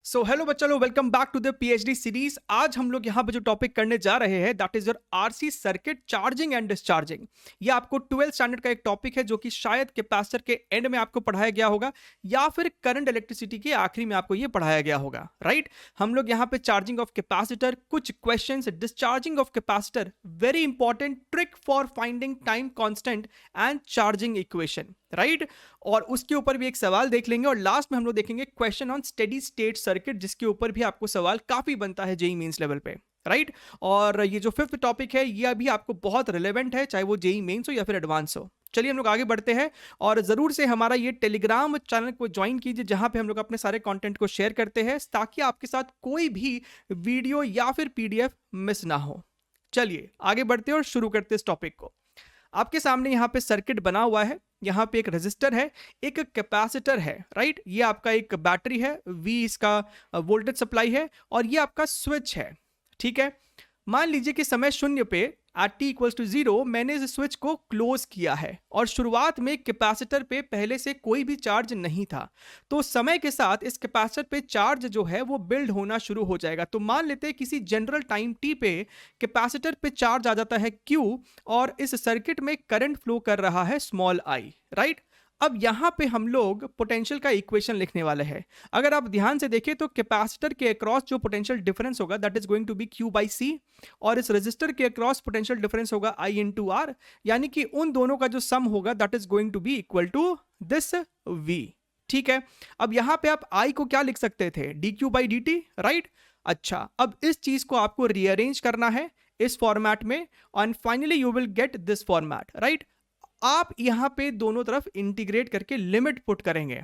सो hello बच्चा लोग, welcome back to the PhD series. आज हम लोग यहाँ पे जो टॉपिक करने जा रहे हैं that is your RC circuit charging and discharging. ये आपको 12th स्टैंडर्ड का एक टॉपिक है जो कि शायद कैपेसिटर के एंड में आपको पढ़ाया गया होगा या फिर करंट इलेक्ट्रिसिटी के आखिरी में आपको ये पढ़ाया गया होगा, राइट। हम लोग यहाँ पे चार्जिंग ऑफ कैपेसिटर, कुछ questions, discharging of capacitor, very important trick for finding time constant and charging equation, right. और उसके ऊपर भी एक सवाल देख लेंगे और लास्ट में हम लोग देखेंगे question on steady state circuit, जिसके ऊपर भी आपको सवाल काफी बनता है जेई मेंस लेवल पे, राइट। और ये जो 5th टॉपिक है ये अभी आपको बहुत रिलेवेंट है, चाहे वो जेई मेंस हो या फिर एडवांस हो। चलिए हम लोग आगे बढ़ते हैं और जरूर से हमारा ये टेलीग्राम चैनल को ज्वाइन कीजिए जहां पे हम लोग अपने सारे कंटेंट को शेयर करते हैं ताकि आपके साथ कोई भी वीडियो या फिर पीडीएफ मिस ना हो। चलिए आगे बढ़ते हैं और शुरू करते हैं इस टॉपिक को। आपके सामने यहाँ पे सर्किट बना हुआ है, यहाँ पे एक रेजिस्टर है, एक कैपेसिटर है, राइट। ये आपका एक बैटरी है, वी इसका वोल्टेज सप्लाई है और ये आपका स्विच है, ठीक है। मान लीजिए कि समय शून्य पे एट टी इक्वल्स टू 0 मैंने इस स्विच को क्लोज किया है और शुरुआत में कैपेसिटर पे पहले से कोई भी चार्ज नहीं था, तो समय के साथ इस कैपेसिटर पे चार्ज जो है वो बिल्ड होना शुरू हो जाएगा। तो मान लेते हैं किसी जनरल टाइम टी पे कैपेसिटर पे चार्ज आ जाता है Q और इस सर्किट में करंट फ्लो कर रहा है स्मॉल i, राइट। अब यहां पे हम लोग पोटेंशियल का इक्वेशन लिखने वाले हैं। अगर आप ध्यान से देखें तो कैपेसिटर के अक्रॉस जो पोटेंशियल डिफरेंस होगा that is going to be Q by C और इस रेजिस्टर के अक्रॉस पोटेंशियल डिफरेंस होगा I इंटू R, यानी कि उन दोनों का जो सम होगा that is going to be equal to this V, ठीक है। अब यहां पे आप I को क्या लिख सकते थे, dQ बाई dt, राइट। अच्छा, अब इस चीज को आपको रीअरेंज करना है इस फॉर्मेट में and finally you will get this format, right. आप यहां पे दोनों तरफ इंटीग्रेट करके लिमिट पुट करेंगे।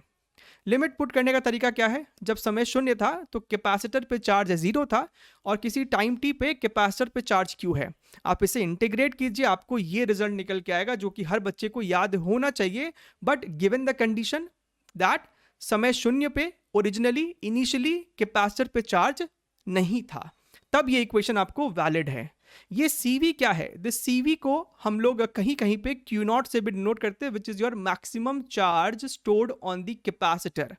लिमिट पुट करने का तरीका क्या है, जब समय शून्य था तो कैपेसिटर पे चार्ज 0 था और किसी टाइम टी पे कैपेसिटर पे चार्ज Q है। आप इसे इंटीग्रेट कीजिए, आपको ये रिजल्ट निकल के आएगा जो कि हर बच्चे को याद होना चाहिए। But given the condition that समय शून्य पे ओरिजिनली इनिशियली कैपेसिटर पे चार्ज नहीं था, तब ये इक्वेशन आपको वैलिड है। ये CV क्या है, दिस CV को हम लोग कहीं कहीं पे Q0 से भी डिनोट करते हैं, विच is your maximum charge stored on the capacitor.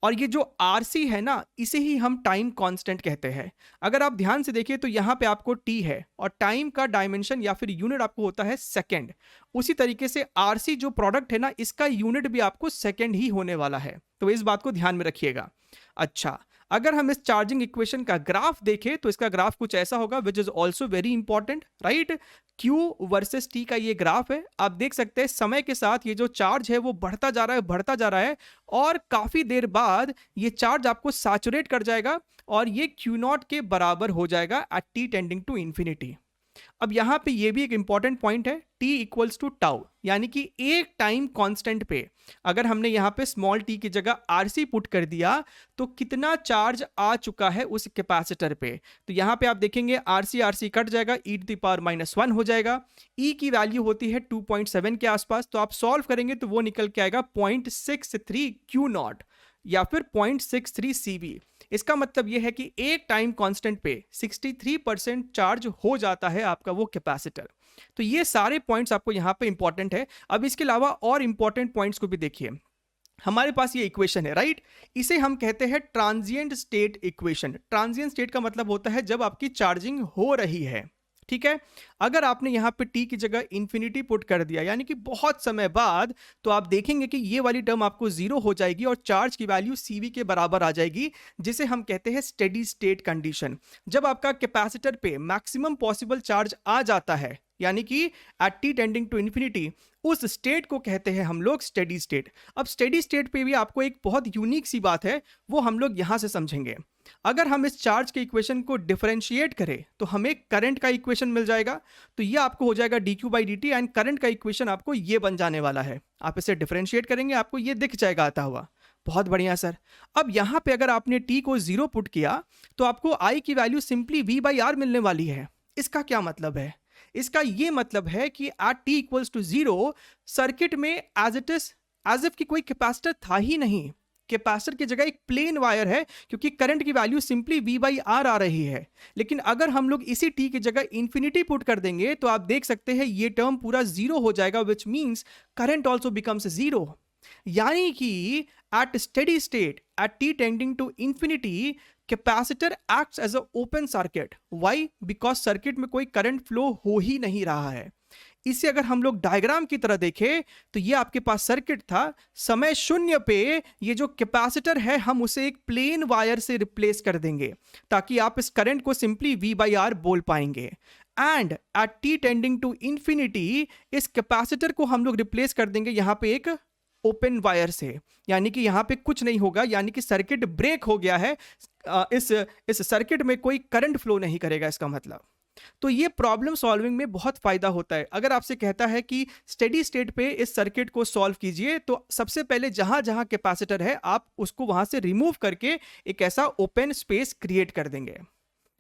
और ये जो RC है ना, इसे ही हम टाइम कांस्टेंट कहते हैं। अगर आप ध्यान से देखिए तो यहाँ पे आपको T है और टाइम का डायमेंशन या फिर यूनिट आपको होता है सेकेंड। उसी तरीके से RC जो प्रोडक्ट है ना, इसका यूनिट भी आपको सेकेंड ही होने वाला है, तो इस बात को ध्यान में रखिएगा। अच्छा, अगर हम इस चार्जिंग इक्वेशन का ग्राफ देखें तो इसका ग्राफ कुछ ऐसा होगा which is also very important, right. Q versus T का ये ग्राफ है। आप देख सकते हैं समय के साथ ये जो चार्ज है वो बढ़ता जा रहा है और काफी देर बाद ये चार्ज आपको सैचुरेट कर जाएगा और ये Q0 के बराबर हो जाएगा at T tending to infinity. अब यहां पे ये भी एक इंपॉर्टेंट पॉइंट है, T इक्वल्स टू टाउ, यानी कि एक टाइम कांस्टेंट पे अगर हमने यहां पे स्मॉल t की जगह RC पुट कर दिया तो कितना चार्ज आ चुका है उस कैपेसिटर पे। तो यहां पे आप देखेंगे RC कट जाएगा, e टू द पावर -1 हो जाएगा। E की वैल्यू होती है 2.7 के आसपास, तो आप सॉल्व करेंगे तो वो निकल के आएगा 0.63 Q0 या फिर 0.63 CV। इसका मतलब यह है कि एक टाइम कांस्टेंट पे 63% चार्ज हो जाता है आपका वो कैपेसिटर। तो ये सारे पॉइंट्स आपको यहां पे इंपॉर्टेंट है। अब इसके अलावा और इंपॉर्टेंट पॉइंट्स को भी देखिए। हमारे पास ये इक्वेशन है, राइट। इसे हम कहते हैं transient state equation. Transient state का मतलब होता है जब आपकी चार्जिंग हो रही है, ठीक है। अगर आपने यहां पे T की जगह इंफिनिटी पुट कर दिया यानी कि बहुत समय बाद, तो आप देखेंगे कि ये वाली टर्म आपको 0 हो जाएगी और चार्ज की वैल्यू CV के बराबर आ जाएगी, जिसे हम कहते हैं स्टेडी स्टेट कंडीशन। जब आपका कैपेसिटर पे मैक्सिमम पॉसिबल चार्ज आ जाता है यानी कि at T tending to infinity, उस स्टेट को कहते हैं हम लोग स्टेडी स्टेट। अब स्टेडी स्टेट पे भी आपको एक बहुत यूनिक सी बात है, वो हम लोग यहां से समझेंगे। अगर हम इस चार्ज के इक्वेशन को डिफरेंशिएट करें तो हमें करंट का इक्वेशन मिल जाएगा, तो ये आपको हो जाएगा dQ by dt and current का इक्वेशन आपको ये बन जाने वाला है। आप इसे डिफरेंशिएट करेंगे आपको ये दिख जाएगा आता हुआ। बहुत बढ़िया सर। अब यहां पे अगर आपने T को 0 पुट किया तो आपको I की value simply V by R मिलने वाली है। इसका क्या मतलब है, इसका ये मतलब है कि at T equals to 0 circuit में एज इफ की कोई कैपेसिटर था ही नहीं। कैपेसिटर की जगह एक प्लेन वायर है क्योंकि करंट की value simply V by R आ रही है। लेकिन अगर हम लोग इसी T की जगह इंफिनिटी पुट कर देंगे तो आप देख सकते हैं ये टर्म पूरा 0 हो जाएगा, which means current also becomes 0। यानी कि एट steady state at t tending to infinity capacitor acts as a open circuit. Why? Because circuit में कोई करंट फ्लो हो ही नहीं रहा है. इसे अगर हम लोग डायग्राम की तरह देखें तो ये आपके पास सर्किट था. समय शून्य पे ये जो कैपेसिटर है हम उसे एक प्लेन वायर से रिप्लेस कर देंगे ताकि आप इस करंट को सिंपली V by R बोल पाएंगे. And at t tending to infinity इस कैपेसिटर को हम लोग रिप्लेस कर देंगे यहां पे एक ओपन वायर से, यानी कि यहां पे कुछ नहीं होगा, यानी कि सर्किट ब्रेक हो गया है. इस सर्किट में कोई करंट फ्लो नहीं करेगा इसका मतलब. तो ये प्रॉब्लम सॉल्विंग में बहुत फायदा होता है. अगर आपसे कहता है कि स्टेडी स्टेट पे इस सर्किट को सॉल्व कीजिए तो सबसे पहले जहां जहां कैपेसिटर है आप उसको वहां से रिमूव करके एक ऐसा ओपन स्पेस क्रिएट कर देंगे.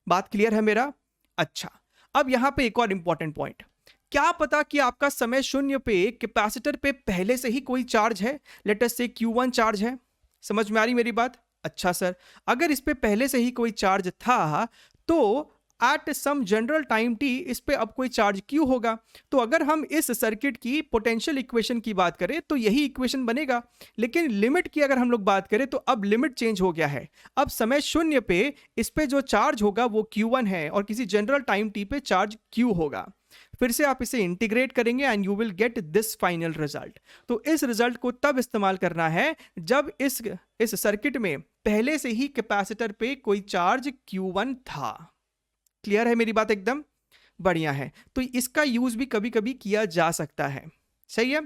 बात क्लियर है मेरा? अच्छा, अब यहां पे एक और इंपॉर्टेंट पॉइंट. क्या पता कि आपका समय शून्य पे कैपेसिटर पे पहले से ही कोई चार्ज है, लेट अस से Q1 चार्ज है. समझ में आ रही मेरी बात? अच्छा सर, अगर इस पे पहले से ही कोई चार्ज था तो at some general time t इस पे अब कोई चार्ज क्यों होगा. तो अगर हम इस सर्किट की पोटेंशियल इक्वेशन की बात करें तो यही इक्वेशन बनेगा. लेकिन लिमिट की अगर हम लोग बात करें तो अब लिमिट चेंज हो गया है. अब समय शून्य पे इस पे जो चार्ज होगा वो Q1 है और किसी जनरल टाइम t पे चार्ज Q होगा. फिर से आप इसे इंटीग्रेट करेंगे and you will get this final result. तो इस रिजल्ट को तब इस्तेमाल करना है जब इस सर्किट में पहले से ही कैपेसिटर पे कोई चार्ज Q1 था. क्लियर है मेरी बात? एकदम बढ़िया है. तो इसका यूज भी कभी कभी किया जा सकता है. सही है.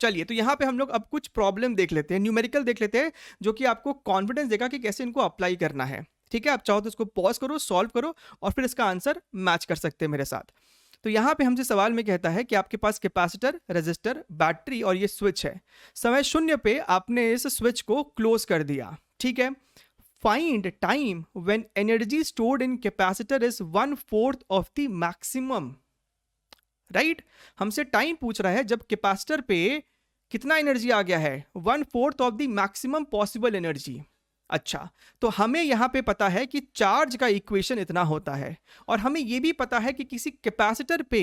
चलिए, तो यहां पे हम लोग अब कुछ प्रॉब्लम देख लेते हैं, न्यूमेरिकल देख लेते हैं, जो कि आपको कॉन्फिडेंस देगा कि कैसे इनको अप्लाई करना है. ठीक है, आप चाहो तो इसको पॉज करो, सॉल्व करो और फिर इसका आंसर मैच कर सकते हैं मेरे साथ. तो यहां पे हमसे सवाल में कहता है कि आपके पास कैपेसिटर, रेजिस्टर, बैटरी और ये स्विच है. समय शून्य पे आपने इस स्विच को क्लोज कर दिया. ठीक है. Find time when energy stored in capacitor is 1/4 of the maximum. Right? हमसे टाइम पूछ रहा है जब कैपेसिटर पे कितना एनर्जी आ गया है, 1/4 of the maximum possible energy. अच्छा, तो हमें यहां पे पता है कि चार्ज का इक्वेशन इतना होता है और हमें यह भी पता है कि किसी कैपेसिटर पे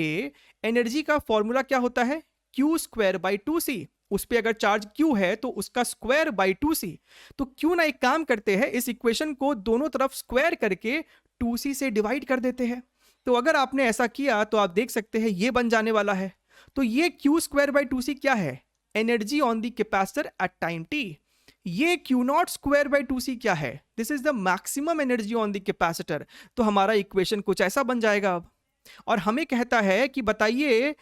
एनर्जी का फॉर्मूला क्या होता है, Q²/2C. उस पे अगर चार्ज Q है तो उसका स्क्वायर/2C. तो क्यों ना एक काम करते हैं, इस इक्वेशन को दोनों तरफ स्क्वायर करके 2C से डिवाइड कर देते हैं. तो अगर आपने ऐसा किया तो आप देख सकते हैं ये बन जाने वाला है. तो ये Q²/2C क्या है, energy on the capacitor at time t. ये Q0²/2C क्या है, this is the maximum energy on the capacitor. तो हमारा इक्वेशन कुछ ऐसा बन जाएगा अब. और हमें कहता है कि बताइए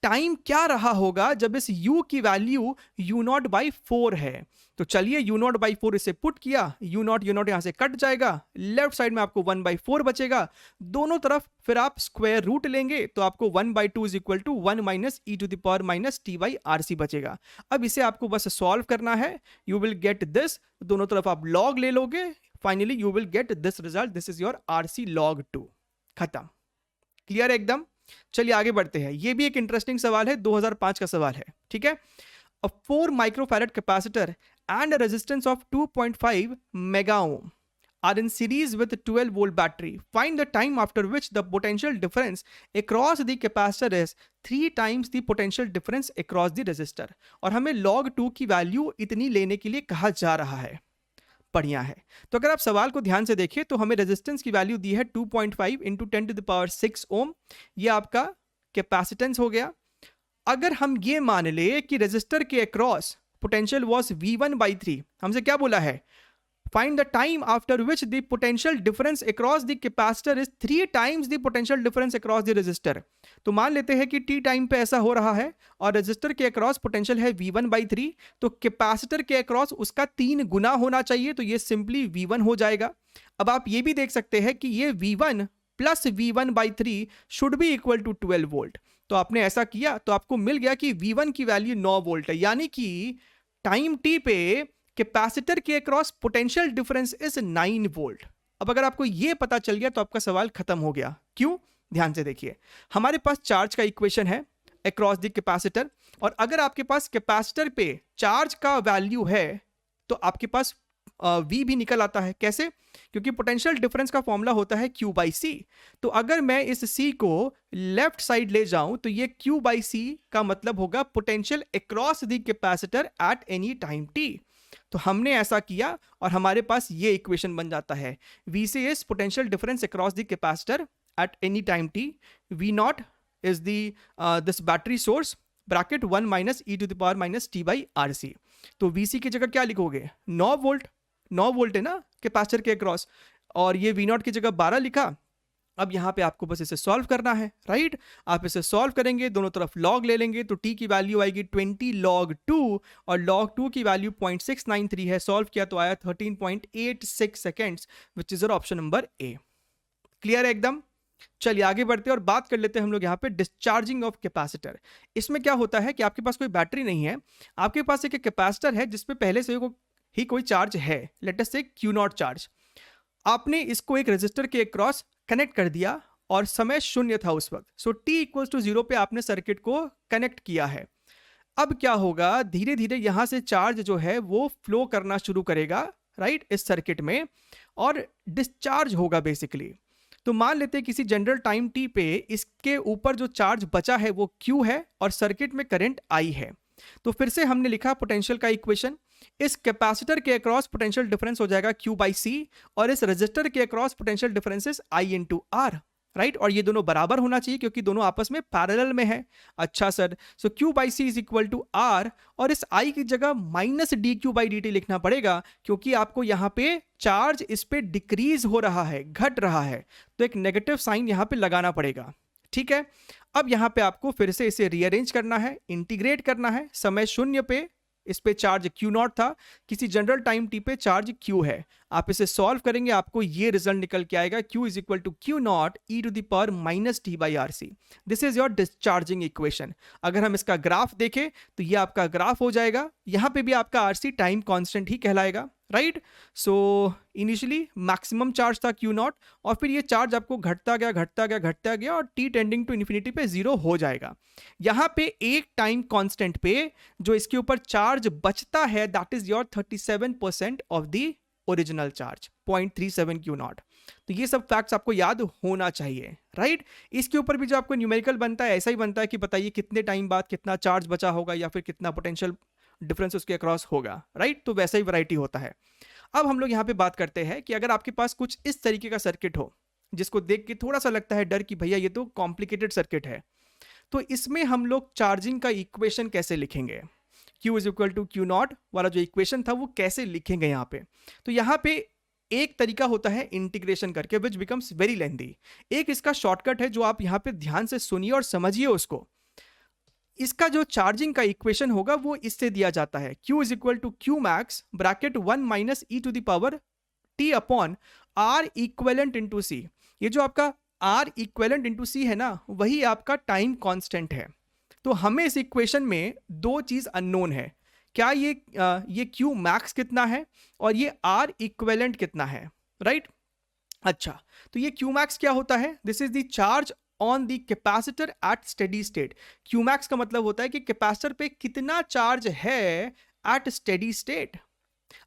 टाइम क्या रहा होगा जब इस u की वैल्यू u0/4 है. तो चलिए u0/4 इसे पुट किया, u0 यहां से कट जाएगा, लेफ्ट साइड में आपको 1/4 बचेगा. दोनों तरफ फिर आप स्क्वायर रूट लेंगे तो आपको 1/2 is equal to 1 minus e⁻ t/RC बचेगा. अब इसे आपको बस सॉल्व करना है. यू विल गेट दिस, दोनों तरफ आप लॉग ले लोगे, finally you will get this result. This is your RC log 2. खत्म. क्लियर एकदम? चलिए आगे बढ़ते हैं. ये भी एक इंटरेस्टिंग सवाल है, 2005 का सवाल है. ठीक है. A 4 microfarad capacitor and a resistance of 2.5 mega ohm are in series with 12 volt battery. Find the time after which the potential difference across the capacitor is 3 times the potential difference across the resistor. और हमें log 2 की value इतनी लेने के लिए कहा जा रहा है. बढ़िया है. तो अगर आप सवाल को ध्यान से देखें तो हमें रेजिस्टेंस की वैल्यू दी है 2.5 इंटू 10⁻6 ओम. ये आपका कैपेसिटेंस हो गया. अगर हम ये मान ले कि रेजिस्टर के अक्रॉस पोटेंशियल वाज V1/3, हमसे क्या बोला है, find the time after which the potential difference across the capacitor is 3 times the potential difference across the resistor. तो मान लेते हैं कि t टाइम पे ऐसा हो रहा है और रेजिस्टर के अक्रॉस पोटेंशियल है V1/3, तो कैपेसिटर के अक्रॉस उसका 3 गुना होना चाहिए. तो ये सिंपली V1 हो जाएगा. अब आप ये भी देख सकते हैं कि ये V1 plus V1/3 should be equal to 12 volt. तो आपने ऐसा किया तो आपको मिल गया कि V1 की वैल्यू 9 वोल्ट है, यानी कि टाइम t पे कैपेसिटर के across potential difference is 9 volt. अब अगर आपको यह पता चल गया तो आपका सवाल खत्म हो गया. क्यों? ध्यान से देखिए, हमारे पास चार्ज का इक्वेशन है अक्रॉस द कैपेसिटर, और अगर आपके पास कैपेसिटर पे चार्ज का वैल्यू है तो आपके पास V भी निकल आता है. कैसे? क्योंकि पोटेंशियल डिफरेंस का फॉर्मूला होता है Q/C. तो अगर मैं इस C को लेफ्ट साइड ले जाऊं तो ये Q/C का मतलब होगा potential across the capacitor at any time t. तो हमने ऐसा किया और हमारे पास ये इक्वेशन बन जाता है। Vc is potential difference across the capacitor at any time t, V naught is the this battery source bracket 1 minus E to the power minus T by R C. तो Vc की जगह क्या लिखोगे, 9 volt, 9 volt है ना capacitor के across, और ये V नॉट की जगह 12 लिखा। अब यहाँ पे आपको बस इसे सॉल्व करना है, राइट। आप इसे सॉल्व करेंगे, दोनों तरफ लॉग ले लेंगे, तो t की वैल्यू आएगी 20 log 2 और log 2 की वैल्यू 0.693 है। सॉल्व किया तो आया 13.86 seconds, which is option number A. Clear है एकदम। चलिए आगे बढ़ते हैं और बात कर लेते हैं हम लोग यहाँ पे डिस्चार्जिंग ऑफ कैपेसिटर। इसमें क्या होता है कि आपके पास कोई बैटरी नहीं है, आपके पास एक कैपेसिटर है जिसपे पहले से ही कोई चार्ज है, लेट अस से Q0 चार्ज। आपने इसको एक रेजिस्टर के अक्रॉस कनेक्ट कर दिया और समय शून्य था उस वक्त, सो t इक्वल्स टू 0 पे आपने सर्किट को कनेक्ट किया है। अब क्या होगा, धीरे धीरे यहां से चार्ज जो है वो फ्लो करना शुरू करेगा, राइट, इस सर्किट में, और डिस्चार्ज होगा बेसिकली। तो मान लेते हैं किसी जनरल टाइम t पे इसके ऊपर जो चार्ज बचा है वो q है और सर्किट में करंट I है। तो फिर से हमने लिखा पोटेंशियल का इक्वेशन, इस कैपेसिटर के अक्रॉस पोटेंशियल डिफरेंस हो जाएगा Q बाई C और इस रेजिस्टर के across potential difference is I into R, right. और ये दोनों बराबर होना चाहिए क्योंकि दोनों आपस में पैरेलल में है। अच्छा sir, so Q by C is equal to R और इस I की जगह माइनस dQ बाई dt लिखना पड़ेगा क्योंकि आपको यहाँ पे चार्ज इस पे डिक्रीज हो रहा है, घट रहा है, तो एक नेगेटिव साइन यहाँ पे लगाना पड़ेगा, ठीक है। अब यहाँ पे आपको फिर से इसे रीअरेंज करना है, इंटीग्रेट करना है। समय शून्य पे इस पे चार्ज Q0 था, किसी जनरल टाइम t पे चार्ज Q है। आप इसे सॉल्व करेंगे, आपको ये रिजल्ट निकल के आएगा, Q is equal to Q0 e to the power minus T by R C. This is your discharging equation. अगर हम इसका ग्राफ देखें तो ये आपका ग्राफ हो जाएगा, यहाँ पे भी आपका आरसी टाइम कांस्टेंट ही कहलाएगा, right. So initially maximum charge था Q0 और फिर ये चार्ज आपको घटता गया घटता गया घटता गया और t टेंडिंग टू इन्फिनिटी पे 0 हो जाएगा। यहाँ पे एक टाइम कांस्टेंट पे जो इसके ऊपर चार्ज बचता है that is your 37% of the original charge, 0.37 Q0। तो ये सब फैक्ट्स आपको याद होना चाहिए, राइट। इसके ऊपर भी जो आपको न्यूमेरिकल बनता है ऐसा ही बनता है कि बताइए कितने टाइम बाद कितना चार्ज बचा होगा या फिर कितना पोटेंशियल डिफरेंस उसके अक्रॉस होगा, राइट। तो वैसा ही वैरायटी होता है। अब हम लोग यहाँ पे बात करते हैं कि अगर आपके पास कुछ इस तरीके का सर्किट हो जिसको देख के थोड़ा सा लगता है डर कि भैया ये तो कॉम्प्लिकेटेड सर्किट है, तो इसमें हम लोग चार्जिंग का इक्वेशन कैसे लिखेंगे, Q is equal to Q0 वाला जो इक्वेशन था वो कैसे लिखेंगे यहाँ पे। तो यहाँ पे एक तरीका होता है इंटीग्रेशन करके, विच बिकम्स वेरी लेंथी। एक इसका शॉर्टकट है जो आप यहाँ पे ध्यान से सुनिए और समझिए उसको। इसका जो चार्जिंग का इक्वेशन होगा वो इससे दिया जाता है, Q is equal to Q max bracket 1 minus E to the power T upon R equivalent into C। ये जो आपका R इक्वेलेंट इंटू C है ना, वही आपका टाइम कांस्टेंट है। तो हमें इस इक्वेशन में दो चीज अननोन है, क्या ये Q मैक्स कितना है और ये R इक्वेलेंट कितना है, राइट। अच्छा, तो ये Q मैक्स क्या होता है, this is the charge on the capacitor eight steady state. Q max का मतलब होता है कि कैपेसिटर पे कितना चार्ज है एट स्टेडी स्टेट।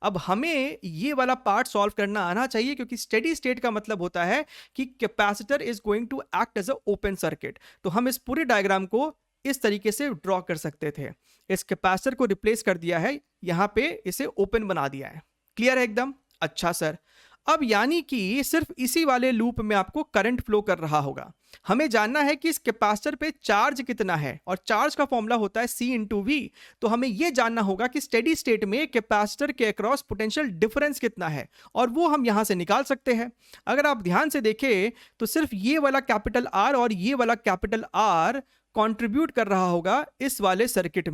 अब हमें ये वाला पार्ट सॉल्व करना आना चाहिए क्योंकि स्टेडी स्टेट का मतलब होता है कि capacitor is going to act as a open circuit. तो हम इस पूरे डायग्राम को इस तरीके से ड्रॉ कर सकते थे, इस कैपेसिटर को रिप्लेस कर दिया है, यहां पे इसे ओपन बना दिया है। क्लियर है एकदम। अच्छा सर, अब यानी कि सिर्फ इसी वाले लूप में आपको करंट फ्लो कर रहा होगा। हमें जानना है कि इस कैपेसिटर पे चार्ज कितना है और चार्ज का फॉर्मूला होता है C इंटू वी। तो हमें यह जानना होगा कि स्टेडी स्टेट में कैपेसिटर के अक्रॉस पोटेंशियल डिफरेंस कितना है और वो हम यहां से निकाल सकते हैं। अगर आप ध्यान से देखें तो सिर्फ ये वाला कैपिटल R और ये वाला कैपिटल R कंट्रीब्यूट कर रहा होगा इस वाले सर्किट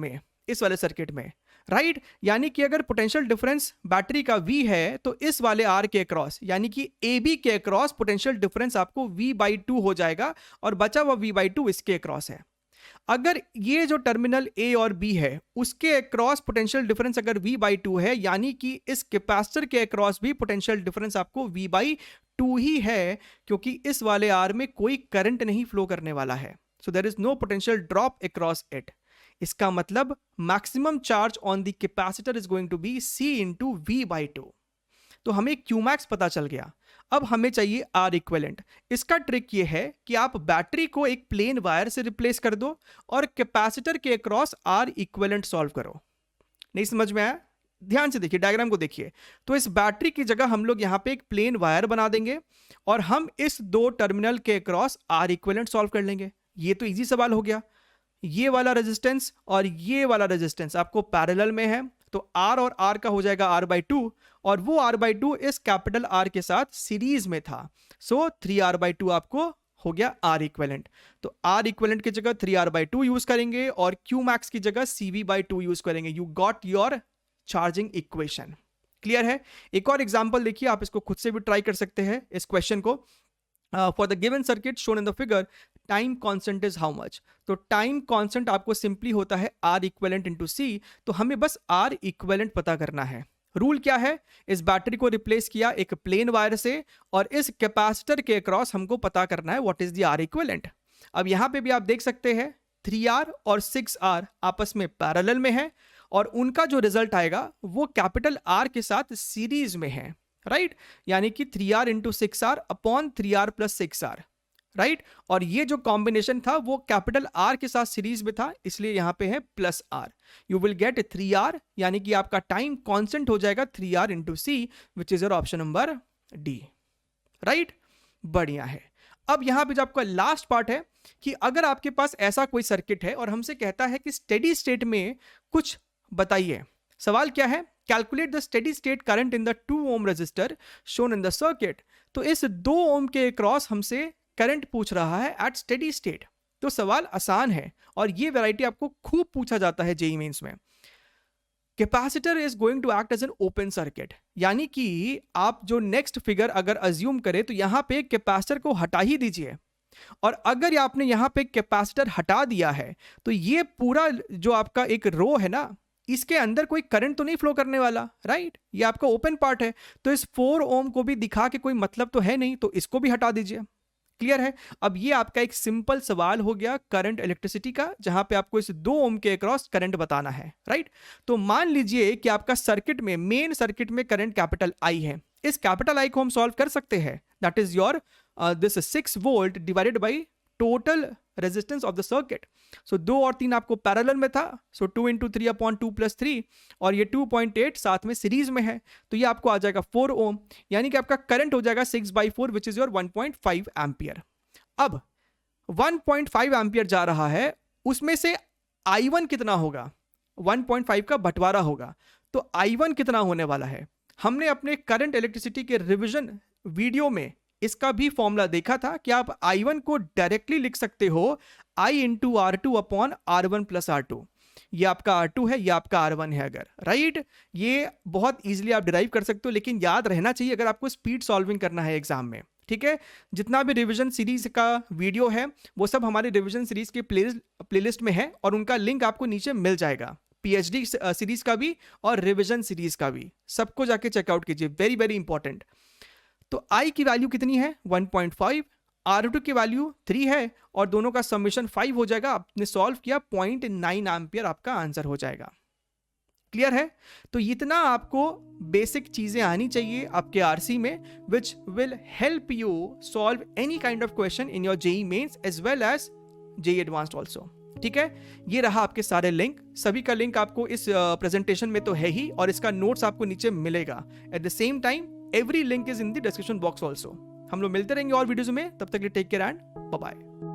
में, राइट। यानी कि अगर पोटेंशियल डिफरेंस बैटरी का V है तो इस वाले R के अक्रॉस यानी कि AB के अक्रॉस पोटेंशियल डिफरेंस आपको V/2 हो जाएगा और बचा हुआ V/2 इसके अक्रॉस है। अगर ये जो टर्मिनल A और B है उसके अक्रॉस पोटेंशियल डिफरेंस अगर V/2 है यानी कि इस कैपेसिटर के अक्रॉस भी पोटेंशियल डिफरेंस आपको V/2 ही है क्योंकि इस वाले R में कोई करंट नहीं फ्लो करने वाला है। So there is no potential drop across it. इसका मतलब maximum charge on the capacitor is going to be C into V/2। तो हमें Q मैक्स पता चल गया। अब हमें चाहिए R इक्विवेलेंट। इसका ट्रिक ये है कि आप बैटरी को एक प्लेन वायर से रिप्लेस कर दो और कैपेसिटर के अक्रॉस R इक्विवेलेंट सॉल्व करो। नहीं समझ में आया? ध्यान से देखिए, डायग्राम को देखिए। तो इस बैटरी की जगह हम लोग यहाँ पे एक प्लेन वायर बना देंगे और हम इस दो टर्मिनल के अक्रॉस आर इक्विवेलेंट सॉल्व कर लेंगे। ये तो इजी सवाल हो गया। ये वाला रेजिस्टेंस और ये वाला रेजिस्टेंस आपको पैरेलल में है, तो आर और आर का हो जाएगा R/2, और वो R/2 इस कैपिटल आर के साथ सीरीज में था। सो 3R/2 आपको हो गया आर इक्विवेलेंट। तो आर इक्विवेलेंट की जगह 3R/2 यूज करेंगे और क्यू मैक्स की जगह CV/2 यूज करेंगे। You got your charging equation. Clear है? एक और एग्जांपल देखिए, आप इसको खुद से भी ट्राई कर सकते हैं इस क्वेश्चन को। For the given circuit shown in the figure, time constant is how much? तो टाइम कांस्टेंट आपको सिंपली होता है आर इक्विवेलेंट इंटू सी। तो हमें बस आर इक्विवेलेंट पता करना है। रूल क्या है? इस बैटरी को रिप्लेस किया एक प्लेन वायर से और इस कैपेसिटर के अक्रॉस हमको पता करना है what is the R equivalent. अब यहां पे भी आप देख सकते हैं 3R और 6R आपस में पैरेलल में है और उनका जो रिजल्ट आएगा वो कैपिटल आर के साथ सीरीज में है, राइट? यानी कि 3R into 6R upon 3R plus 6R, right? और ये जो कॉम्बिनेशन था वो कैपिटल आर के साथ सीरीज में था, इसलिए यहां पे है plus R. You will get 3R, यानी कि आपका टाइम कांस्टेंट हो जाएगा 3R into C, which is your option number D, right? बढ़िया है। अब यहां पे जो आपका लास्ट पार्ट है कि अगर आपके पास ऐसा कोई सर्किट है और हमसे कहता है कि स्टेडी स्टेट में कुछ बताइए। सवाल क्या है? Calculate the steady state current in the 2 ohm register shown in the circuit. तो इस 2 ohm के क्रॉस हमसे करंट पूछ रहा है एट स्टेडी स्टेट। तो सवाल आसान है और ये वैरायटी आपको खूब पूछा जाता है जेईई मेंस में। Capacitor is going to act as an open circuit, यानी कि आप जो नेक्स्ट फिगर अगर अज्यूम करें तो यहां पे कैपेसिटर को हटा ही दीजिए, और अगर आपने यहां पे कैपेसिटर हटा दिया है तो ये पूरा जो आपका एक रो है ना, इसके अंदर कोई करंट तो नहीं फ्लो करने वाला, राइट? ये आपका ओपन पार्ट है, तो इस 4 ohm को भी दिखा के कोई मतलब तो है नहीं, तो इसको भी हटा दीजिए। क्लियर है? अब ये आपका एक सिंपल सवाल हो गया करंट इलेक्ट्रिसिटी का, जहां पे आपको इस 2 ohm के अक्रॉस करंट बताना है, राइट? तो मान लीजिए कि आपका सर्किट में, मेन सर्किट में करंट कैपिटल आई है। इस कैपिटल आई को हम सॉल्व कर सकते हैं, that is your this 6 volt divided by total resistance of the circuit. So 2 और 3 आपको पैरेलल में था, सो 2 इंटू 3 अपॉन 2 प्लस 3, और ये 2.8 साथ में सीरीज में है, तो ये आपको आ जाएगा 4 ohm, यानी कि आपका करंट हो जाएगा 6/4 विच इज योर 1.5 एम्पियर। अब 1.5 एम्पियर जा रहा है, उसमें से I1 कितना होगा? 1.5 का बंटवारा होगा, तो I1 कितना होने वाला है? हमने अपने करंट इलेक्ट्रिसिटी के रिवीजन वीडियो में इसका भी फॉर्मूला देखा था कि आप I1 को डायरेक्टली लिख सकते हो I into R2 upon R1 plus R2। ये आपका R2 है, ये आपका R1 है, अगर राइट? ये बहुत इजीली आप डिराइव कर सकते हो, लेकिन याद रहना चाहिए अगर आपको स्पीड सॉल्विंग करना है एग्जाम में, ठीक है? जितना भी रिवीजन सीरीज का वीडियो है वो सब हमारे रिवीजन सीरीज के प्लेलिस्ट में है, और उनका लिंक आपको नीचे मिल जाएगा। PhD सीरीज का भी और रिवीजन सीरीज का भी, सबको जाके चेकआउट कीजिए, वेरी वेरी इंपॉर्टेंट। तो I की वैल्यू कितनी है? 1.5, R2 की वैल्यू 3 है, और दोनों का समेशन 5 हो जाएगा। आपने सॉल्व किया 0.9 एम्पियर आपका आंसर हो जाएगा। क्लियर है? तो इतना आपको बेसिक चीजें आनी चाहिए आपके आरसी में, which will help you solve any kind of question in your JEE Mains as well as JEE Advanced also. ठीक है? ये रहा आपके सारे लिंक, सभी का लिंक आपको इस प्रेजेंटेशन में तो है ही, और इसका नोट्स आपको नीचे मिलेगा। At the same time every link is in the description box also. हम लोग मिलते रहेंगे और वीडियोज में, तब तक के लिए take care and bye bye.